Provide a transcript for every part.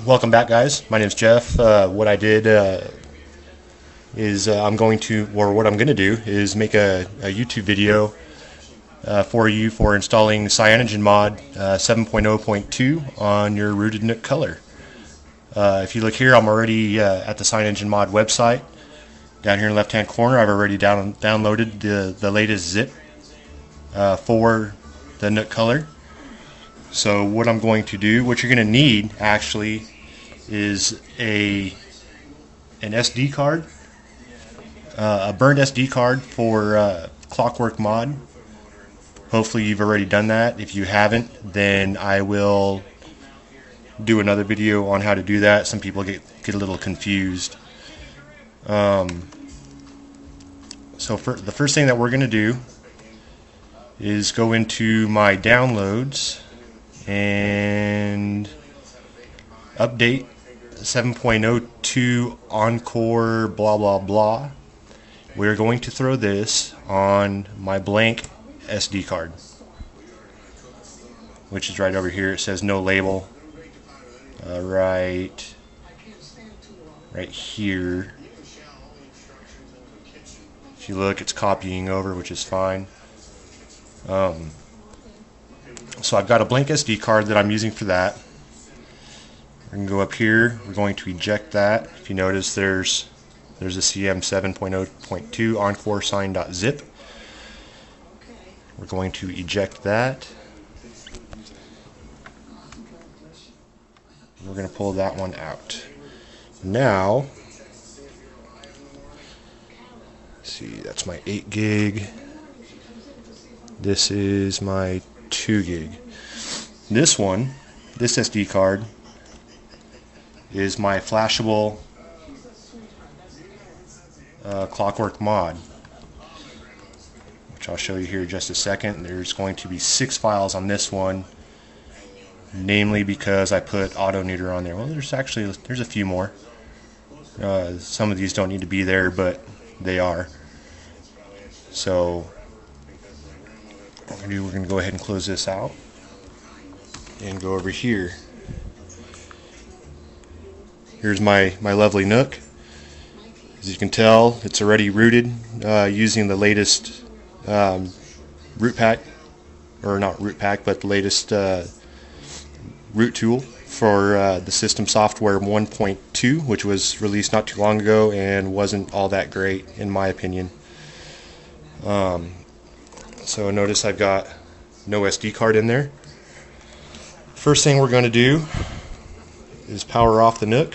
Welcome back, guys. My name's Jeff. What I did is I'm going to, or what I'm going to do is make a YouTube video for you for installing CyanogenMod 7.0.2 on your rooted Nook color. If you look here, I'm already at the CyanogenMod website. Down here in the left-hand corner, I've already downloaded the latest zip for the Nook color. So what I'm going to do, what you're going to need actually, is an SD card, a burned SD card for Clockwork Mod. Hopefully you've already done that. If you haven't, then I will do another video on how to do that. Some people get a little confused. So the first thing that we're going to do is go into my downloads and update 7.02 Encore blah blah blah. We're going to throw this on my blank SD card, which is right over here. It says no label, right here. If you look, it's copying over, which is fine. So I've got a blank SD card that I'm using for that. We're going to go up here. We're going to eject that. If you notice, there's a CM 7.0.2 Encore sign.zip. We're going to eject that. We're going to pull that one out. Now, let's see, that's my 8 gig. This is my 2 gig. This SD card is my flashable Clockwork Mod, which I'll show you here in just a second. There's going to be 6 files on this one, namely because I put auto neuter on there. Well, there's a few more. Some of these don't need to be there, but they are. So we're going to go ahead and close this out and go over here. Here's my lovely Nook. As you can tell, it's already rooted using the latest root pack, or not root pack, but the latest root tool for the system software 1.2, which was released not too long ago and wasn't all that great in my opinion. So notice I've got no SD card in there. First thing we're going to do is power off the Nook.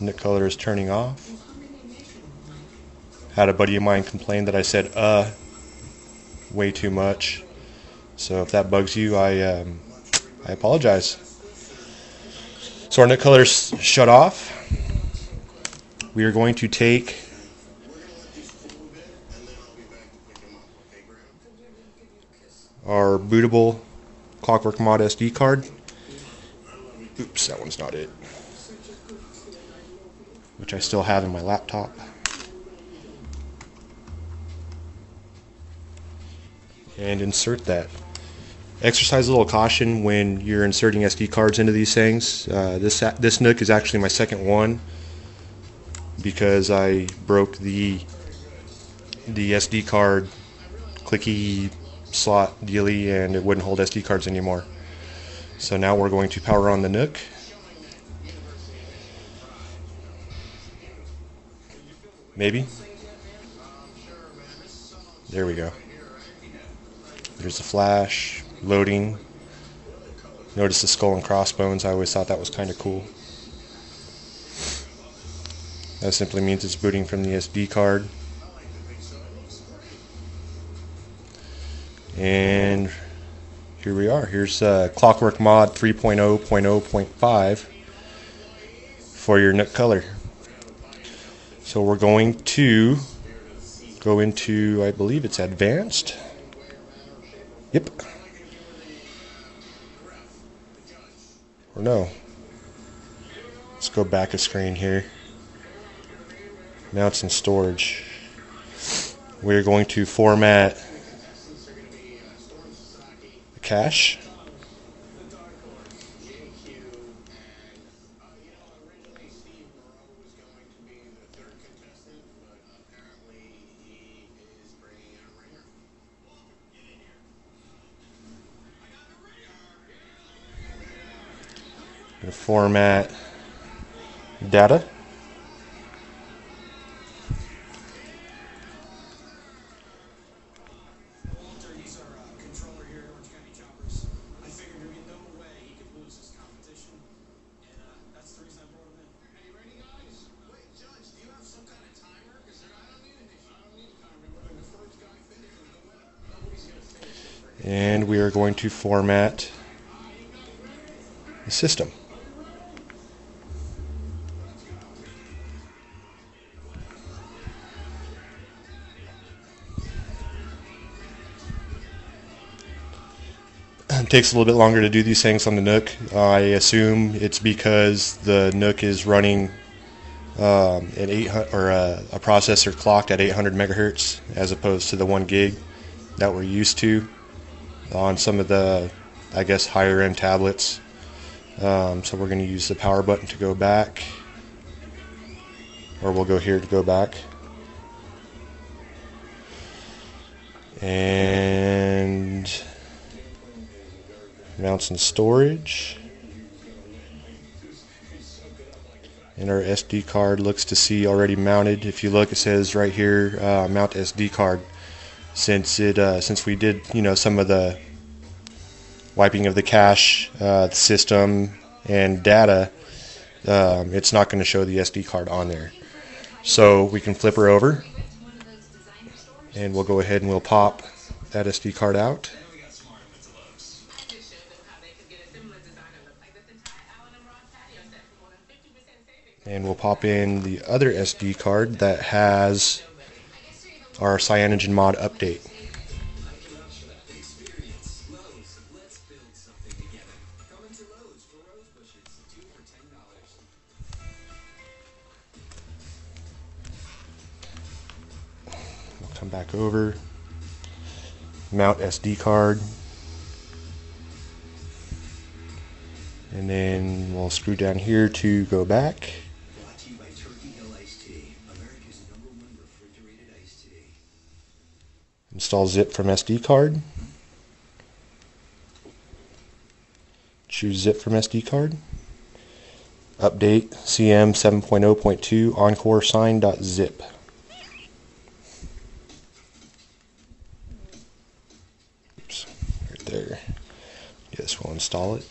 Nook color is turning off. Had a buddy of mine complain that I said way too much. So if that bugs you, I apologize. So our Nook color is shut off. We are going to take our bootable Clockwork Mod SD card. Oops, that one's not it. Which I still have in my laptop. And insert that. Exercise a little caution when you're inserting SD cards into these things. This Nook is actually my second one, because I broke the SD card clicky slot dealy and it wouldn't hold SD cards anymore. So now we're going to power on the Nook. Maybe. There we go. There's the flash, loading. Notice the skull and crossbones. I always thought that was kind of cool. That simply means it's booting from the SD card. And here we are. Here's Clockwork Mod 3.0.0.5 for your Nook color. So we're going to go into, I believe it's advanced. Yep. Or no. Let's go back a screen here. Now it's in storage. We're going to format cache. Going to format data. And we are going to format the system. It takes a little bit longer to do these things on the Nook. I assume it's because the Nook is running at 800 or a processor clocked at 800 megahertz as opposed to the 1 gig that we're used to on some of the, I guess, higher end tablets. So we're going to use the power button to go back, or we'll go here to go back, and mounts and storage. And our SD card looks to see already mounted. If you look, it says right here, mount SD card. Since we did, some of the wiping of the cache, the system, and data, it's not going to show the SD card on there. So we can flip her over, and we'll go ahead and we'll pop that SD card out. And we'll pop in the other SD card that has our CyanogenMod update. We'll come back over, mount SD card, and then we'll screw down here to go back. Install zip from SD card. Choose zip from SD card. Update CM 7.0.2 encore sign.zip. Oops, right there. Yes, we'll install it.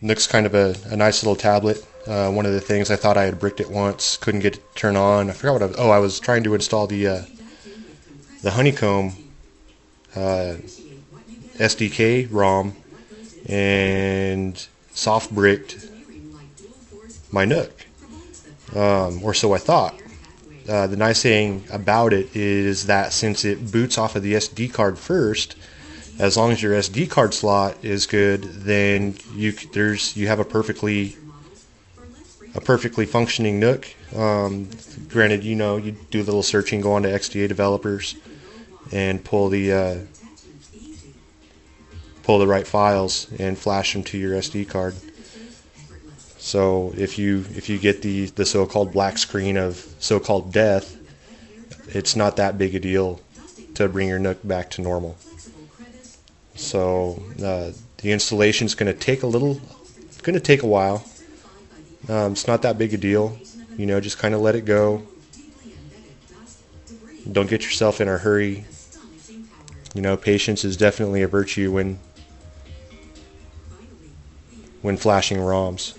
Nook's kind of a nice little tablet. One of the things I thought I had bricked it once, couldn't get it to turn on. I forgot what I was trying to install the Honeycomb SDK ROM, and soft bricked my Nook, or so I thought. The nice thing about it is that since it boots off of the SD card first, as long as your SD card slot is good, then you have a perfectly functioning Nook. Granted, you do a little searching, go on to XDA developers, and pull the right files and flash them to your SD card. So if you get the so-called black screen of so-called death, it's not that big a deal to bring your Nook back to normal. So the installation is going to take a while. It's not that big a deal. Just kind of let it go. Don't get yourself in a hurry. Patience is definitely a virtue when flashing ROMs.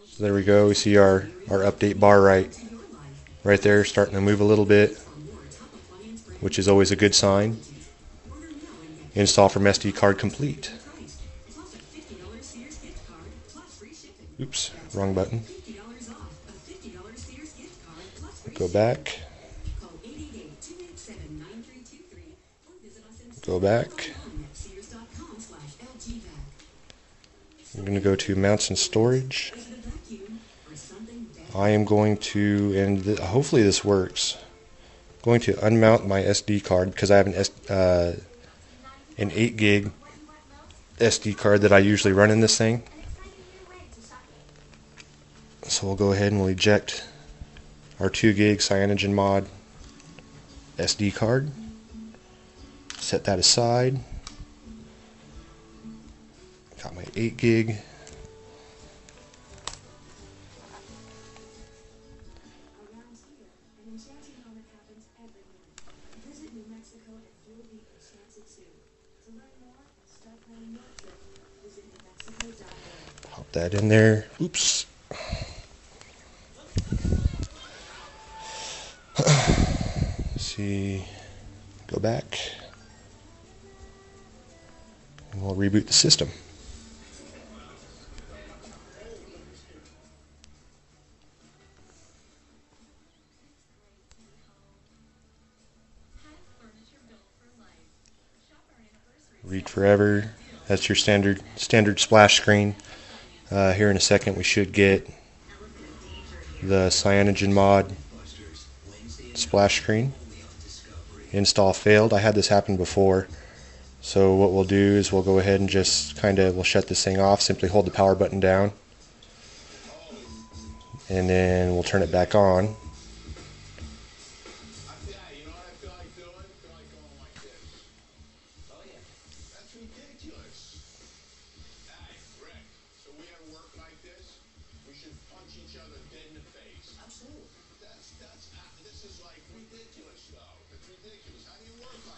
So there we go. We see our update bar right there, starting to move a little bit, which is always a good sign. Install from SD card complete. Oops, wrong button. Go back. Go back. I'm going to go to mounts and storage. I am going to, and hopefully this works, going to unmount my SD card because I have an 8 gig SD card that I usually run in this thing. So we'll go ahead and we'll eject our 2 gig CyanogenMod SD card. Set that aside. Got my 8 gig. Pop that in there. Oops. See, go back. And we'll reboot the system. Read forever. That's your standard splash screen. Here in a second we should get the CyanogenMod splash screen. Install failed. I had this happen before. So what we'll do is we'll go ahead and just we'll shut this thing off. Simply hold the power button down. And then we'll turn it back on.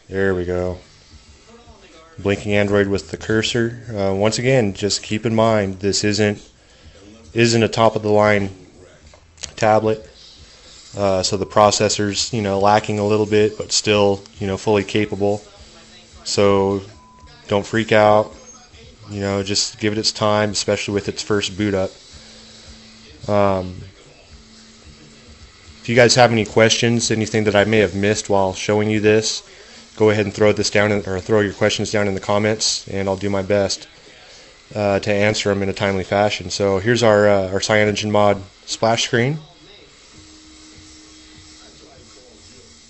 There we go. Blinking Android with the cursor. Once again, just keep in mind this isn't a top of the line tablet, so the processor's lacking a little bit, but still fully capable. So don't freak out. Just give it its time, especially with its first boot up. If you guys have any questions, anything that I may have missed while showing you this, go ahead and throw this down or throw your questions down in the comments, and I'll do my best to answer them in a timely fashion. So here's our CyanogenMod splash screen.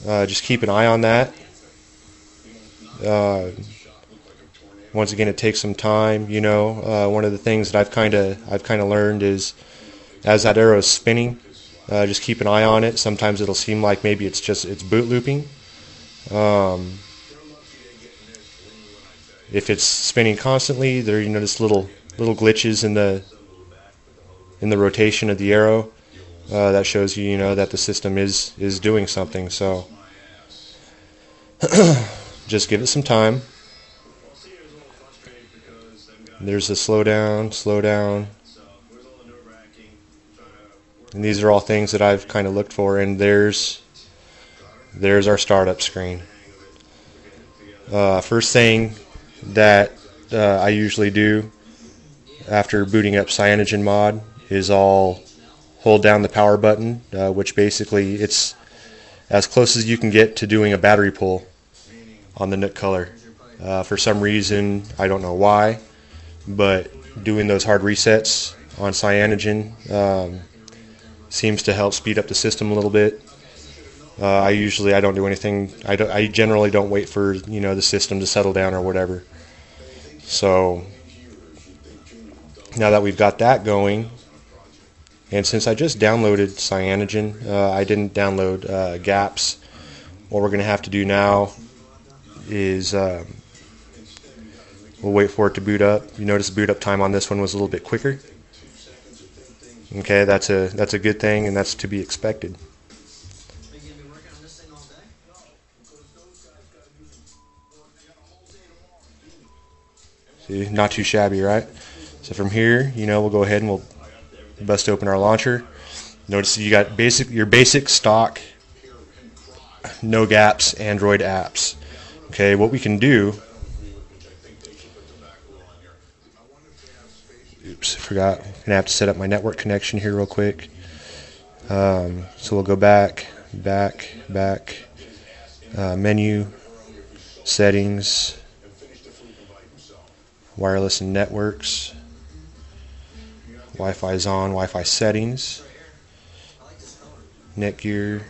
Just keep an eye on that. Once again, it takes some time. One of the things that I've kind of learned is as that arrow is spinning, just keep an eye on it. Sometimes it'll seem like maybe it's boot looping. If it's spinning constantly, there just little glitches in the rotation of the arrow. That shows you that the system is doing something. So just give it some time. There's a slow down. And these are all things that I've kind of looked for. And there's our startup screen. First thing that I usually do after booting up CyanogenMod is I'll hold down the power button, which basically it's as close as you can get to doing a battery pull on the Nook Color. For some reason, I don't know why, but doing those hard resets on Cyanogen seems to help speed up the system a little bit. I don't do anything. I generally don't wait for the system to settle down or whatever. So now that we've got that going, and since I just downloaded Cyanogen, I didn't download GApps. What we're going to have to do now is we'll wait for it to boot up. You notice the boot up time on this one was a little bit quicker. Okay, that's a good thing, and that's to be expected. See, not too shabby, right? So from here, we'll go ahead and we'll bust open our launcher. Notice you got your basic stock, no GApps Android apps. Okay, what we can do. Oops, I forgot. I'm gonna have to set up my network connection here real quick. So we'll go back, menu, settings, wireless and networks. Wi-Fi is on. Wi-Fi settings. Netgear.